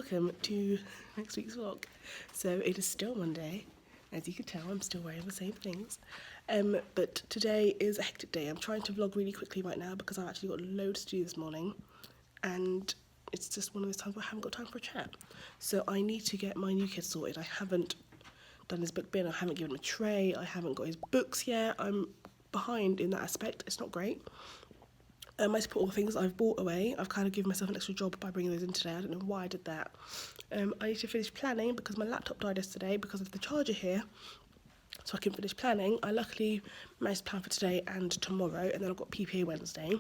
welcome to next week's vlog. So it is still Monday. As you can tell, I'm still wearing the same things. But today is a hectic day. I'm trying to vlog really quickly right now because I've actually got loads to do this morning. And it's just one of those times where I haven't got time for a chat. So I need to get my new kid sorted. I haven't done his book bin. I haven't given him a tray. I haven't got his books yet. I'm behind in that aspect. It's not great. I just put all the things I've bought away. I've kind of given myself an extra job by bringing those in today. I don't know why I did that. I need to finish planning because my laptop died yesterday because of the charger here. So I can finish planning. I luckily managed to plan for today and tomorrow, and then I've got PPA Wednesday.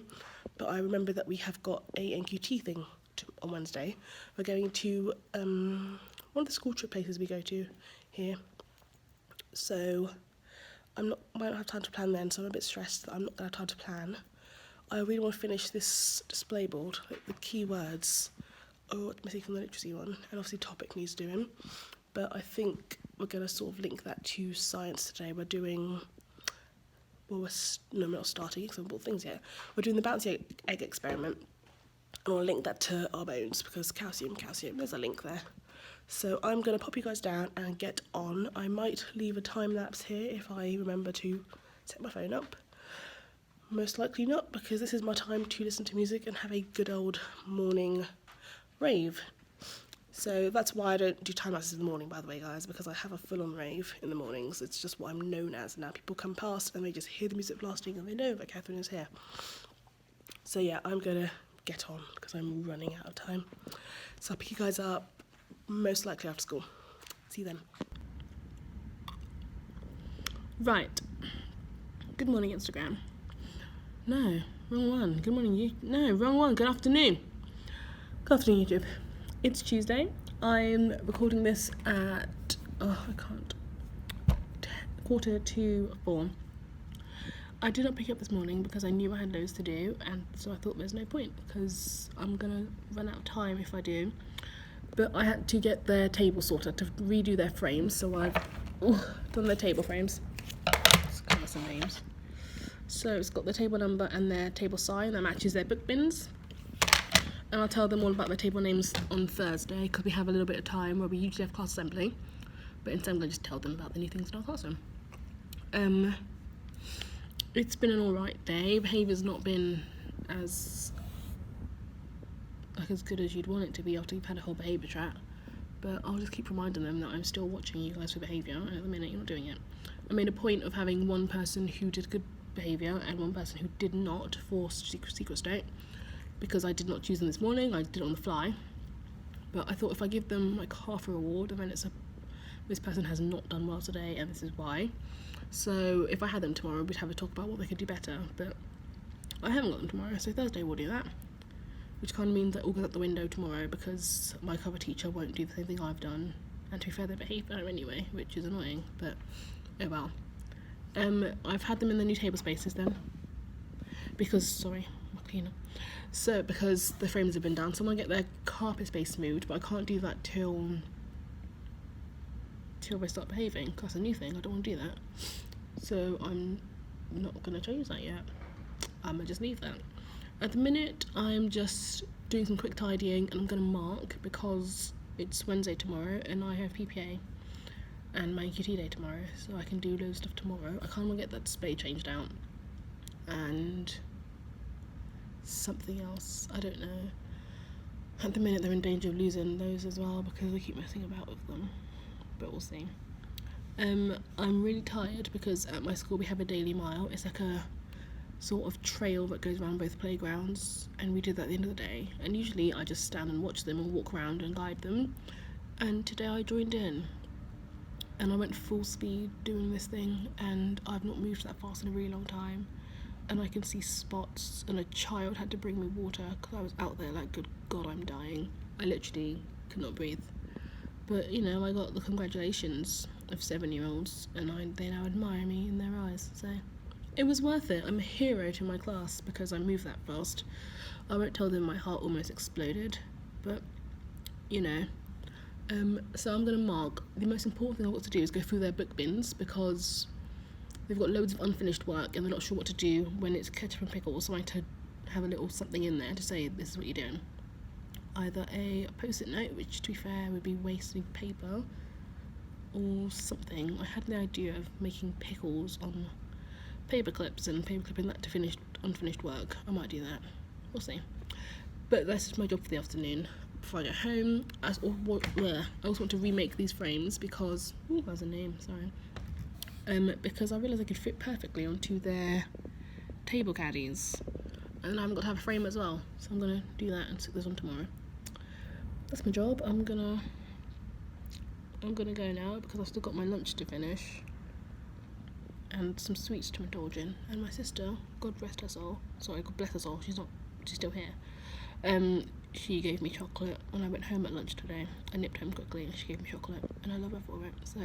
But I remember that we have got a NQT thing on Wednesday. We're going to one of the school trip places we go to here. So I might not have time to plan then, so I'm a bit stressed that I'm not going to have time to plan. I really want to finish this display board, like the keywords. Oh, it's missing from the literacy one, and obviously topic needs doing. But I think we're going to sort of link that to science today. We're doing, well, we're not starting because I haven't bought things yet. We're doing the bouncy egg experiment, and I'll link that to our bones because calcium, there's a link there. So I'm going to pop you guys down and get on. I might leave a time lapse here if I remember to set my phone up. Most likely not, because this is my time to listen to music and have a good old morning rave. So that's why I don't do time lapses in the morning, by the way, guys, because I have a full-on rave in the mornings. It's just what I'm known as now. People come past and they just hear the music blasting and they know that Catherine is here. So yeah, I'm going to get on because I'm running out of time. So I'll pick you guys up most likely after school. See you then. Right. Good morning, Instagram. No, wrong one. Good morning, you. No, wrong one. Good afternoon. Good afternoon, YouTube. It's Tuesday. I'm recording this at, 4:45. I did not pick it up this morning because I knew I had loads to do, and so I thought there's no point because I'm going to run out of time if I do. But I had to get their table sorted to redo their frames, so I've done their table frames. Let's cover some names. So it's got the table number and their table sign that matches their book bins. And I'll tell them all about their table names on Thursday because we have a little bit of time where we usually have class assembly. But instead I'm going to just tell them about the new things in our classroom. It's been an alright day. Behaviour's not been as good as you'd want it to be after you've had a whole behaviour chat. But I'll just keep reminding them that I'm still watching you guys for behaviour, and at the minute you're not doing it. I made a point of having one person who did good behaviour and one person who did not for secret state because I did not choose them this morning. I did it on the fly, but I thought if I give them like half a reward and then it's this person has not done well today and this is why. So if I had them tomorrow we'd have a talk about what they could do better, but I haven't got them tomorrow, so Thursday we'll do that, which kind of means that all goes out the window tomorrow because my cover teacher won't do the same thing I've done, and to be fair they behave better anyway, which is annoying, but oh well. I've had them in the new table spaces then, because, because the frames have been done, so I'm going to get their carpet space moved, but I can't do that till they start behaving, because that's a new thing, I don't want to do that. So I'm not going to change that yet. I'm going to just leave that. At the minute, I'm just doing some quick tidying, and I'm going to mark, because it's Wednesday tomorrow, and I have PPA. And my NQT day tomorrow, so I can do loads of stuff tomorrow. I kind of want to get that display changed out, and something else, I don't know. At the minute they're in danger of losing those as well because we keep messing about with them, but we'll see. I'm really tired because at my school we have a daily mile. It's like a sort of trail that goes around both playgrounds, and we did that at the end of the day, and usually I just stand and watch them and walk around and guide them, and today I joined in. And I went full speed doing this thing, and I've not moved that fast in a really long time. And I can see spots, and a child had to bring me water because I was out there like, good God, I'm dying. I literally could not breathe. But, you know, I got the congratulations of 7-year-olds, and they now admire me in their eyes. So it was worth it. I'm a hero to my class because I moved that fast. I won't tell them my heart almost exploded, but, you know. So I'm going to mark. The most important thing I've got to do is go through their book bins because they've got loads of unfinished work and they're not sure what to do when it's ketchup and pickles, so I need to have a little something in there to say this is what you're doing. either a post-it note, which to be fair would be wasting paper, or something. I had the idea of making pickles on paper clips and paper clipping that to unfinished work. I might do that. We'll see. But that's just my job for the afternoon. Before I get home, I also want to remake these frames because there's a name. Sorry. Because I realised I could fit perfectly onto their table caddies, and I haven't got to have a frame as well. So I'm gonna do that and stick this on tomorrow. That's my job. I'm gonna go now because I've still got my lunch to finish and some sweets to indulge in. And my sister, God rest her soul, sorry, God bless her soul, she's still here. She gave me chocolate when I went home at lunch today. I nipped home quickly and she gave me chocolate, and I love her for it. So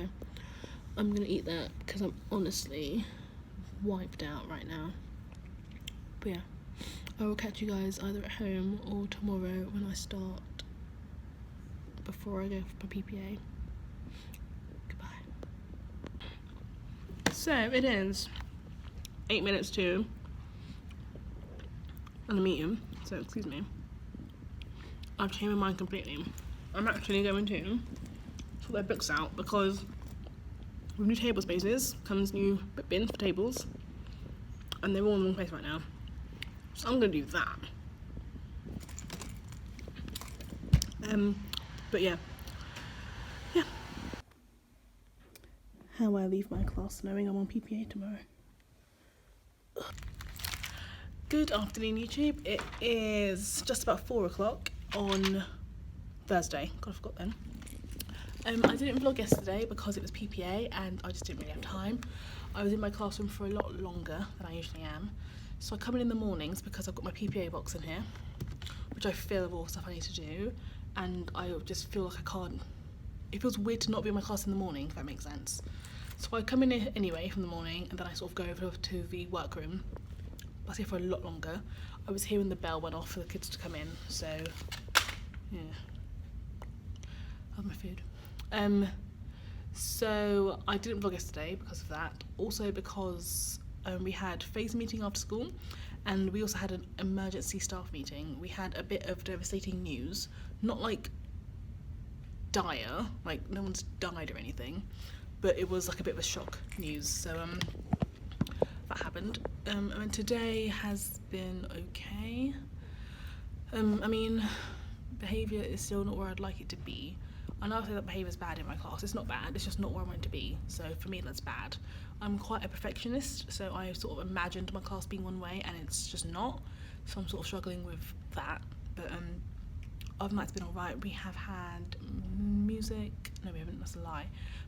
I'm gonna eat that because I'm honestly wiped out right now. But yeah, I will catch you guys either at home or tomorrow when I start, before I go for my PPA. Goodbye. So it is 8 minutes to a meeting, so excuse me. I've changed my mind completely. I'm actually going to sort their books out because with new table spaces comes new bins for tables, and they're all in one place right now. So I'm gonna do that. But yeah. How I leave my class knowing I'm on PPA tomorrow. Good afternoon, YouTube. It is just about 4 o'clock on Thursday. God, I forgot then. I didn't vlog yesterday because it was PPA and I just didn't really have time. I was in my classroom for a lot longer than I usually am. So I come in the mornings because I've got my PPA box in here, which I fill with all the stuff I need to do, and I just feel like I can't. It feels weird to not be in my class in the morning, if that makes sense. So I come in here anyway from the morning, and then I sort of go over to the workroom. I was here for a lot longer. I was here when the bell went off for the kids to come in, so yeah. How's my food? So I didn't vlog yesterday because of that. Also because we had phase meeting after school, and we also had an emergency staff meeting. We had a bit of devastating news, not like dire, like no one's died or anything, but it was like a bit of a shock news. So that happened. And today has been okay. I mean, behaviour is still not where I'd like it to be. I know I say that behaviour is bad in my class. It's not bad, it's just not where I want it to be. So for me, that's bad. I'm quite a perfectionist, so I sort of imagined my class being one way, and it's just not. So I'm sort of struggling with that. But other than that, it's been alright. We have had music. No, we haven't, that's a lie.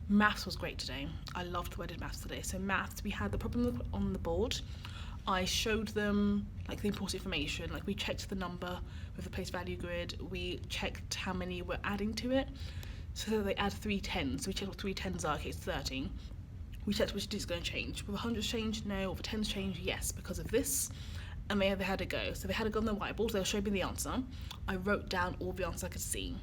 Maths was great today. I loved the way I did maths today. So maths, we had the problem on the board. I showed them like the important information, like we checked the number with the place value grid, we checked how many we're adding to it. So they add 3 tens, so we checked what 3 tens are, okay, it's 13. We checked which digit's going to change. Will the hundreds change? No. Will the tens change? Yes, because of this. And they had a go. So they had a go on the whiteboard, they'll show me the answer. I wrote down all the answers I could see.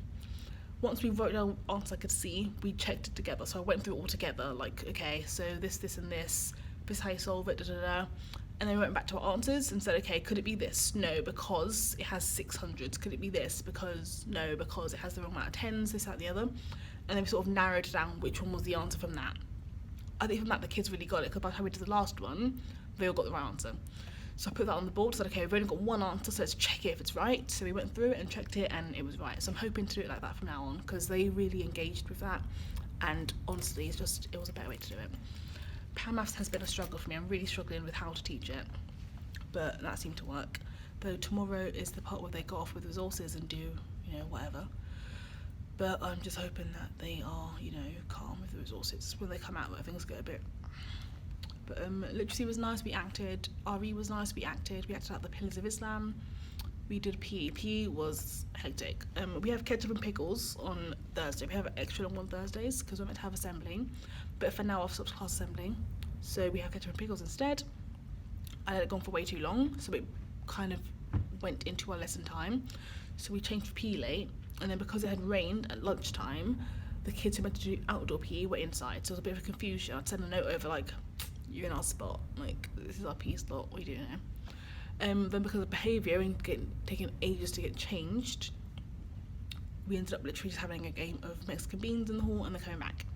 Once we wrote down the answers I could see, we checked it together. So I went through it all together, like, okay, so this and this is how you solve it, And then we went back to our answers and said, okay, could it be this? No, because it has 600s. Could it be this? Because no, because it has the wrong amount of tens, this, that, and the other. And then we sort of narrowed down which one was the answer from that. I think from that the kids really got it, because by the time we did the last one, they all got the right answer. So I put that on the board, said, okay, we've only got one answer, so let's check it if it's right. So we went through it and checked it, and it was right. So I'm hoping to do it like that from now on, because they really engaged with that. And honestly, it was a better way to do it. Power Maths has been a struggle for me. I'm really struggling with how to teach it, but that seemed to work. Though tomorrow is the part where they go off with resources and do, whatever. But I'm just hoping that they are, calm with the resources when they come out, where things get a bit. But literacy was nice, we acted. RE was nice, we acted out the Pillars of Islam. We did PE. PE was hectic. We have ketchup and pickles on Thursday. We have extra long on Thursdays because we're meant to have assembly. But for now, I've stopped class assembly. So we have ketchup and pickles instead. I let it go on for way too long, so it kind of went into our lesson time. So we changed for PE late, and then because it had rained at lunchtime, the kids who meant to do outdoor PE were inside. So it was a bit of a confusion. I'd send a note over like, you're in our spot. Like, this is our PE slot. What do you do now? Then because of behaviour and taking ages to get changed, we ended up literally just having a game of Mexican beans in the hall and then coming back.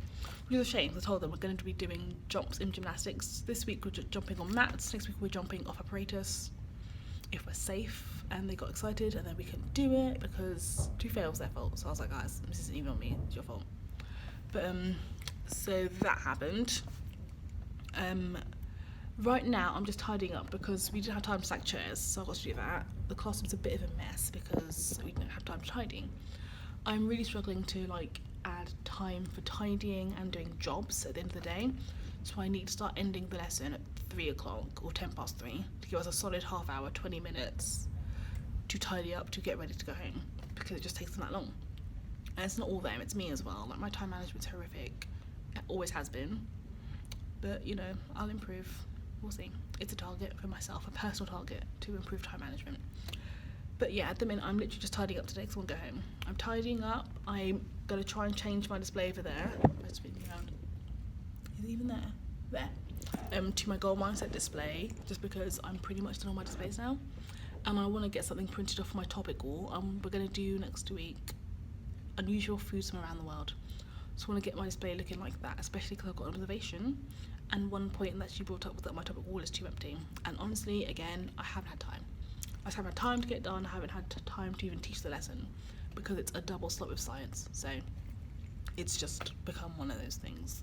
Which is a shame, because I told them we're going to be doing jumps in gymnastics. This week we're just jumping on mats, next week we're jumping off apparatus, if we're safe. And they got excited, and then we couldn't do it because, to be fair, it was their fault. So I was like, guys, this isn't even on me, it's your fault. But so that happened. Right now I'm just tidying up because we didn't have time to stack chairs, so I've got to do that. The classroom's a bit of a mess because we didn't have time to tidy. I'm really struggling to like add time for tidying and doing jobs at the end of the day, so I need to start ending the lesson at 3 o'clock or 3:10 to give us a solid half hour, 20 minutes to tidy up, to get ready to go home, because it just takes them that long. And it's not all them, it's me as well. Like, my time management's horrific. It always has been. But, you know, I'll improve. We'll see. It's a target for myself, a personal target, to improve time management. But yeah, at the minute, I'm literally just tidying up today because I want to go home. I'm tidying up. I'm going to try and change my display over there. Where's it around? Is it even there? There. To my goal mindset display, just because I'm pretty much done all my displays now. And I want to get something printed off my topic wall. We're going to do next week unusual foods from around the world. So I want to get my display looking like that, especially because I've got an observation. And one point that she brought up was that my topic wall is too empty. And honestly, again, I haven't had time. I just haven't had time to get it done. I haven't had time to even teach the lesson because it's a double slot with science. So it's just become one of those things.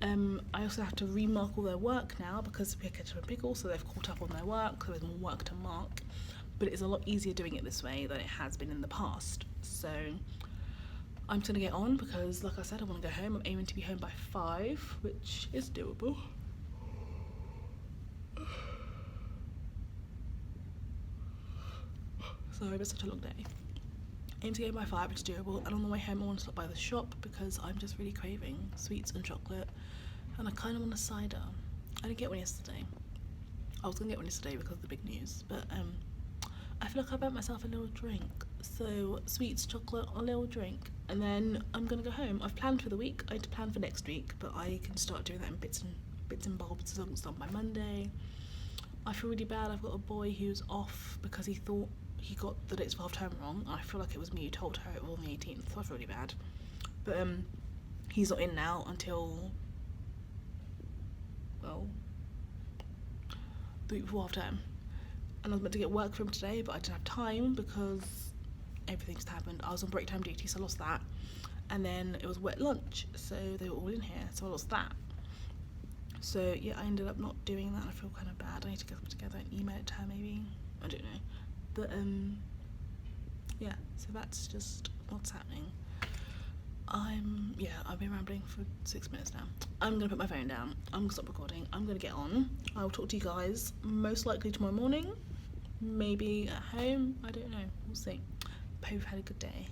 I also have to remark all their work now because we're Ketchup and Pickle, so they've caught up on their work, so there's more work to mark. But it is a lot easier doing it this way than it has been in the past. So I'm just going to get on because, like I said, I want to go home. I'm aiming to be home by 5, which is doable. Sorry, it's such a long day. Aim to go by 5, which is doable. And on the way home, I want to stop by the shop because I'm just really craving sweets and chocolate. And I kind of want a cider. I didn't get one yesterday. I was going to get one yesterday because of the big news. But I feel like I bought myself a little drink. So sweets, chocolate, a little drink. And then I'm going to go home. I've planned for the week. I had to plan for next week. But I can start doing that in bits and bobs as long as it's done by Monday. I feel really bad. I've got a boy who's off because he thought he got the dates for half term wrong. I feel like it was me who told her it was on the 18th, so I feel really bad. But he's not in now until, well, the week before half term. And I was meant to get work from today, but I didn't have time because everything just happened. I was on break time duty, so I lost that. And then it was wet lunch, so they were all in here, so I lost that. So yeah, I ended up not doing that. I feel kind of bad. I need to get together and email it to her maybe. I don't know. But yeah, so that's just what's happening. I've been rambling for 6 minutes now. I'm gonna put my phone down. I'm gonna stop recording. I'm gonna get on. I will talk to you guys most likely tomorrow morning. Maybe at home. I don't know. We'll see. Hope you've had a good day.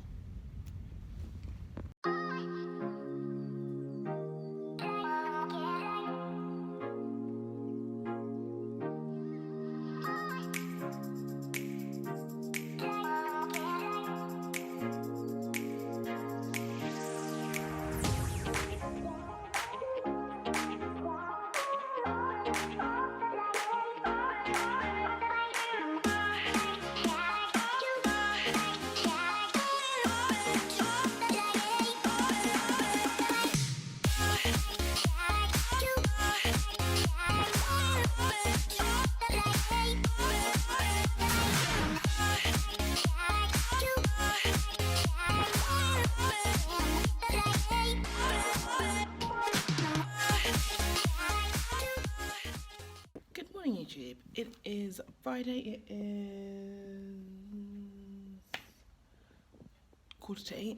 YouTube. It is Friday. It is 7:45,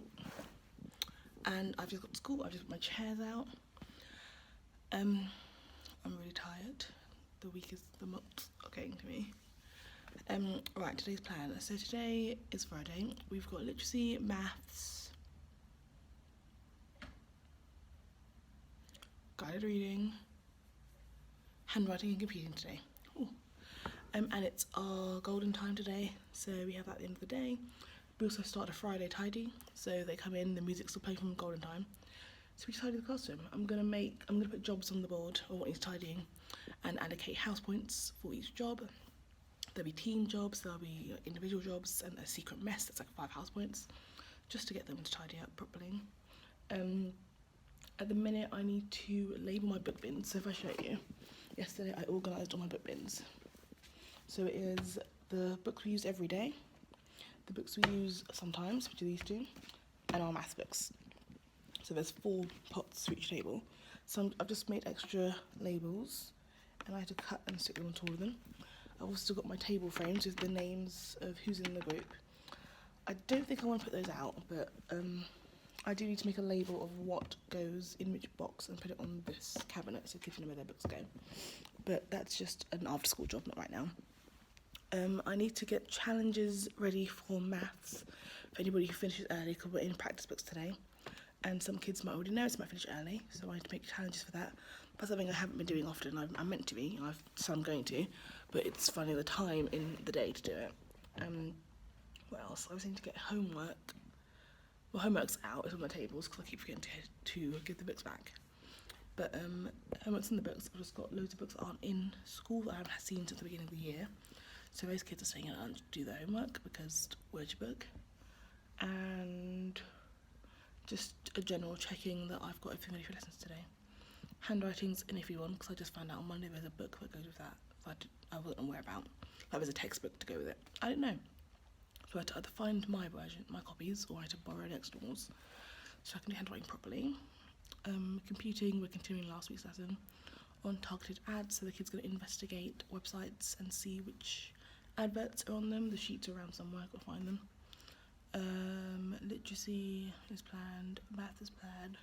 and I've just got to school. I've just put my chairs out. I'm really tired. The months are getting to me. Right, today's plan. So today is Friday. We've got literacy, maths, guided reading, handwriting and computing today. Ooh. And it's our golden time today, so we have that at the end of the day. We also start a Friday tidy, so they come in, the music's still playing from golden time. So we tidy the classroom. I'm gonna put jobs on the board of what needs tidying and allocate house points for each job. There'll be team jobs, there'll be individual jobs, and a secret mess that's like 5 house points. just to get them to tidy up properly. At the minute I need to label my book bins. So if I show you, yesterday I organised all my book bins. So it is the books we use every day, the books we use sometimes, which are these two, and our maths books. So there's 4 pots for each table. So I've just made extra labels, and I had to cut and stick them onto all of them. I've also got my table frames with the names of who's in the group. I don't think I want to put those out, but I do need to make a label of what goes in which box and put it on this cabinet so kids know where their books go. But that's just an after school job, not right now. I need to get challenges ready for maths for anybody who finishes early, because we're in practice books today. And some kids might already know it's might finish early, so I need to make challenges for that. That's something I haven't been doing often. I'm meant to be, so I'm going to, but it's finding the time in the day to do it. What else? I was need to get homework. Well, homework's out, it's on my tables, because I keep forgetting to give the books back. But homework's in the books. I've just got loads of books that aren't in school that I haven't seen since the beginning of the year. So those kids are staying at lunch to do their homework, because where's your book? And just a general checking that I've got everything ready for lessons today. Handwriting's an iffy one, because I just found out on Monday there's a book that goes with that I wasn't aware about. Like there's a textbook to go with it. I didn't know. So I had to either find my version, my copies, or I had to borrow next door's so I can do handwriting properly. Computing, we're continuing last week's lesson on targeted ads, so the kids are going to investigate websites and see which adverts are on them. The sheets are around somewhere, I've got to find them. Literacy is planned, math is planned.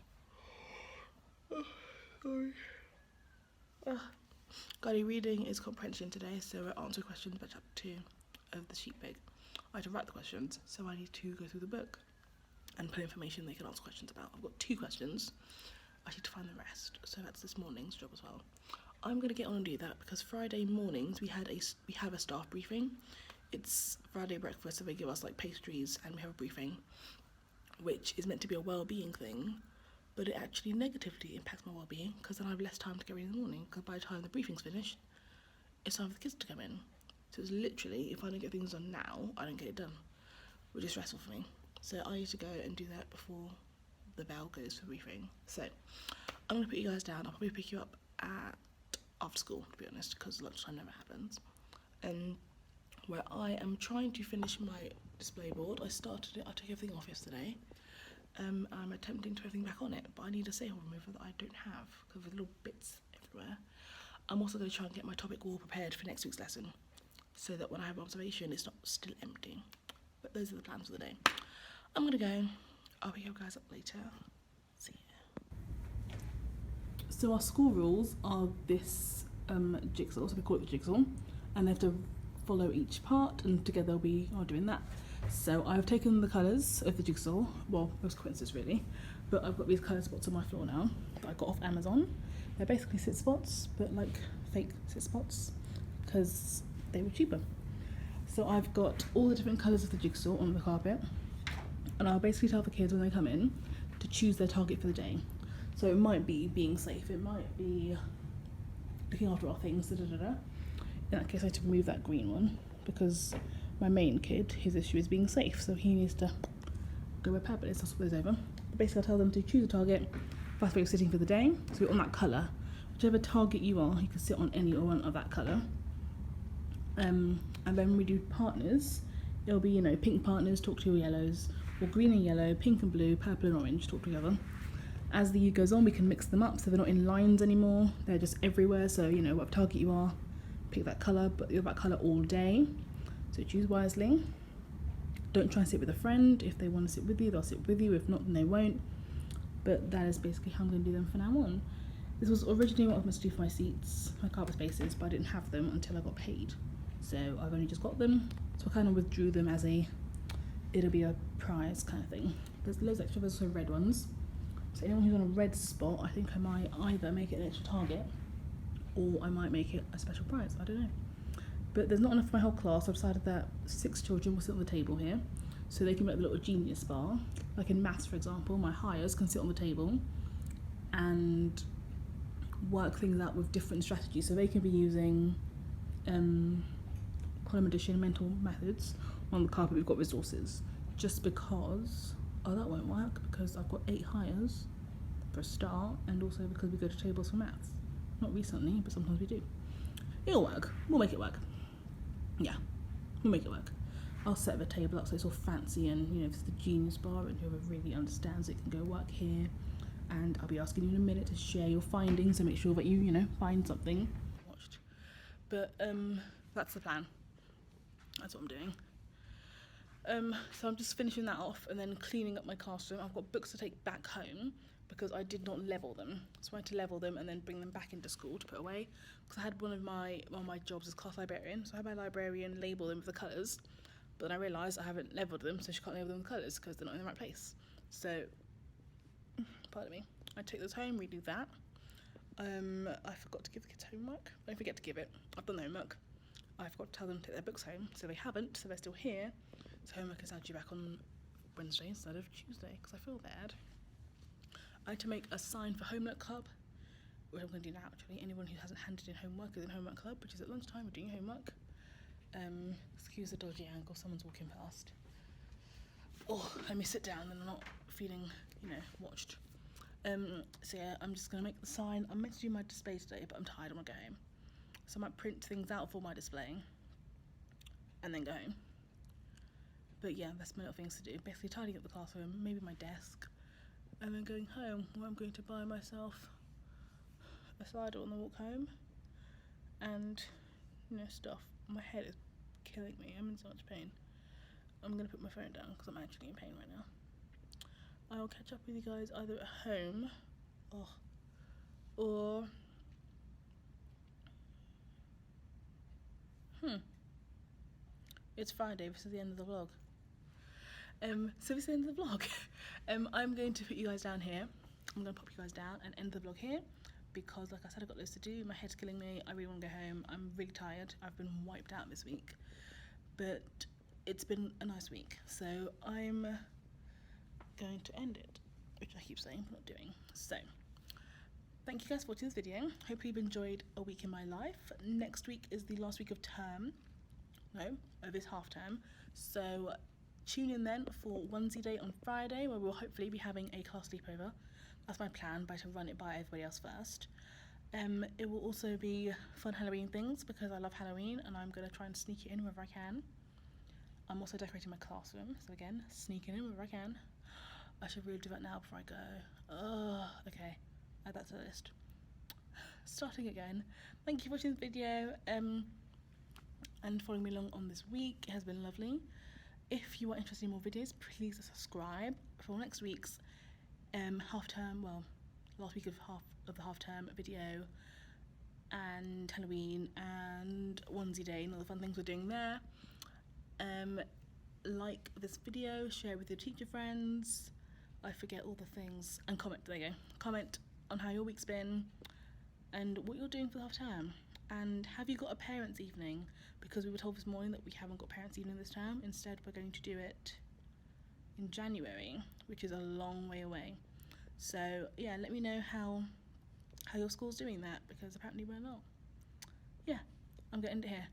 Guided reading is comprehension today, so we'll answer questions by chapter 2 of the sheet pig. I had to write the questions, so I need to go through the book and put information they can answer questions about. I've got 2 questions. I need to find the rest, so that's this morning's job as well. I'm going to get on and do that, because Friday mornings we have a staff briefing. It's Friday breakfast, so they give us like pastries, and we have a briefing, which is meant to be a well-being thing, but it actually negatively impacts my well-being, because then I have less time to get ready in the morning, because by the time the briefing's finished, it's time for the kids to come in. So it's literally, if I don't get things done now, I don't get it done, which is stressful for me. So I need to go and do that before the bell goes for briefing. So I'm going to put you guys down. I'll probably pick you up at after school, to be honest, because lunchtime never happens. Where I am trying to finish my display board. I started it, I took everything off yesterday. I'm attempting to put everything back on it, but I need a sail remover that I don't have, because with little bits everywhere. I'm also going to try and get my topic wall prepared for next week's lesson, so that when I have observation, it's not still empty. But those are the plans for the day. I'm going to go. I'll pick you guys up later. See ya. So our school rules are this jigsaw, so we call it the jigsaw, and they have to follow each part, and together they'll be doing that. So I've taken the colours of the jigsaw, well, those coincidences really, but I've got these colour spots on my floor now that I got off Amazon. They're basically sit spots, but like fake sit spots, because they were cheaper. So I've got all the different colours of the jigsaw on the carpet, and I'll basically tell the kids when they come in to choose their target for the day. So it might be being safe, it might be looking after our things, da da da da. In that case I have to remove that green one, because my main kid, his issue is being safe, so he needs to go where purple is. That's what goes over. But basically I'll tell them to choose a target, fast way of sitting for the day, so we're on that colour. Whichever target you are, you can sit on any or one of that colour. And then when we do partners, it'll be, pink partners, talk to your yellows, or green and yellow, pink and blue, purple and orange, talk together. As the year goes on, we can mix them up, so they're not in lines anymore, they're just everywhere. So, what target you are, pick that colour, but you're that colour all day. So choose wisely. Don't try and sit with a friend. If they want to sit with you, they'll sit with you. If not, then they won't. But that is basically how I'm going to do them from now on. This was originally what I was meant to do for my seats, my carpet spaces, but I didn't have them until I got paid. So I've only just got them. So I kind of withdrew them as it'll be a prize kind of thing. There's loads of extra, there's also red ones. So anyone who's on a red spot, I think I might either make it an extra target, or I might make it a special prize, I don't know. But there's not enough for my whole class, so I've decided that 6 children will sit on the table here, so they can make the little genius bar. Like in maths, for example, my hires can sit on the table and work things out with different strategies. So they can be using column addition, mental methods. On the carpet we've got resources, just because Oh, that won't work because I've got 8 hires for a start, and also because we go to tables for maths. Not recently, but sometimes we do. It'll work. We'll make it work. Yeah, we'll make it work. I'll set the table up so it's all fancy, and if it's the genius bar and whoever really understands it can go work here. And I'll be asking you in a minute to share your findings and make sure that you find something. But that's the plan. That's what I'm doing. So I'm just finishing that off and then cleaning up my classroom. I've got books to take back home because I did not level them. So I had to level them and then bring them back into school to put away. Because I had one of my jobs as class librarian. So I had my librarian label them with the colours. But then I realised I haven't levelled them, so she can't label them with colours because they're not in the right place. So, pardon me. I take those home, redo that. I forgot to give the kids homework. Don't forget to give it. I've done the homework. I forgot to tell them to take their books home, so they haven't, so they're still here. So homework is now due back on Wednesday instead of Tuesday, because I feel bad. I had to make a sign for homework club, which I'm going to do now actually. Anyone who hasn't handed in homework is in homework club, which is at lunchtime, we're doing homework. Excuse the dodgy angle, someone's walking past. Oh, let me sit down and I'm not feeling, watched. So yeah, I'm just going to make the sign. I'm meant to do my display today, but I'm tired, I want to go home. So I might print things out for my display and then go home. But yeah, that's my little things to do. Basically tidying up the classroom, maybe my desk, and then going home, where I'm going to buy myself a cider on the walk home, and stuff. My head is killing me. I'm in so much pain. I'm gonna put my phone down because I'm actually in pain right now. I will catch up with you guys either at home, or it's Friday. This is the end of the vlog. So this is the end of the vlog. I'm going to put you guys down here. I'm going to pop you guys down and end the vlog here because, like I said, I've got loads to do. My head's killing me. I really want to go home. I'm really tired. I've been wiped out this week, but it's been a nice week. So I'm going to end it, which I keep saying but not doing. So thank you guys for watching this video. Hope you've enjoyed a week in my life. Next week is the last week of term. Of this half term. So tune in then for Onesie Day on Friday, where we'll hopefully be having a class sleepover. That's my plan, to run it by everybody else first. It will also be fun Halloween things because I love Halloween and I'm going to try and sneak it in wherever I can. I'm also decorating my classroom, so again, sneaking in wherever I can. I should really do that now before I go. Okay, add that to the list. Starting again. Thank you for watching this video. And following me along on this week. It has been lovely. If you are interested in more videos, please subscribe for next week's half term, last week of the half term video, and Halloween and Onesie Day and all the fun things we're doing there. Like this video, share with your teacher friends. I forget all the things, and comment. There you go. Comment on how your week's been and what you're doing for the half term. And have you got a parents' evening? Because we were told this morning that we haven't got parents' evening this term. Instead, we're going to do it in January, which is a long way away. So yeah, let me know how your school's doing that, because apparently we're not. Yeah, I'm going to end it here.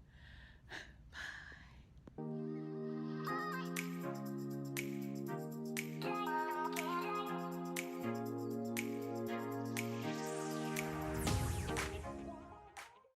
Bye.